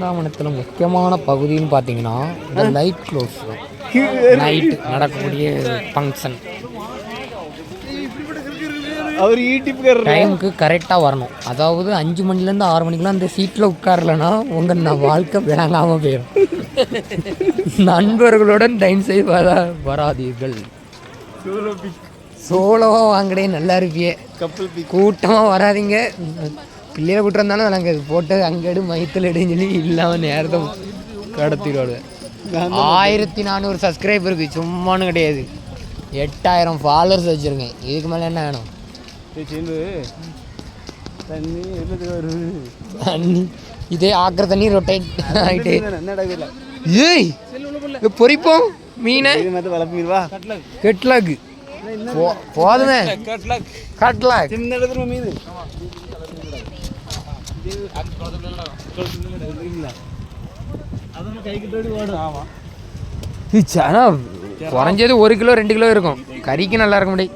பிருந்தாவனத்தில் முக்கியமான பகுதின்னு பார்த்தீங்கன்னா இந்த லைட் க்ளோஸ் நைட்டு நடக்கக்கூடிய ஃபங்க்ஷன். அவர் யூடியூப்கார டைமுக்கு கரெக்டாக வரணும். அதாவது 5 மணிலேருந்து 6 மணிக்கெலாம் அந்த சீட்டில் உட்காரலன்னா உங்கள் வாழ்க்கை விளங்காமல் போயிடும். நண்பர்களுடன் டைம் செய்ய வராதீர்கள். சோலோவாக வாங்கடே நல்லா இருப்பியே. கூட்டமாக வராதிங்க. பிள்ளைய கூட்டிருந்தாலும் நாங்கள் போட்டு அங்கெடு மைத்தில் எடுன்னு சொல்லி இல்லாமல் நேரத்தை கடத்திடுவாடு. 1400 சப்ஸ்கிரைபருக்கு சும்மானு கிடையாது. 8000 ஃபாலோவர்ஸ் வச்சுருக்கேன். இதுக்கு மேலே என்ன வேணும்? தண்ணி இதே ஆக்கிற தண்ணி ரொட்டேட் ஆகிட்டு ஏய் பொறிப்போம் மீனை கெட்லாக் போதுமே. கட்லாக் மீன் குறைஞ்சது 1 கிலோ 2 கிலோ இருக்கும். கறிக்கு நல்லா இருக்க முடியும்.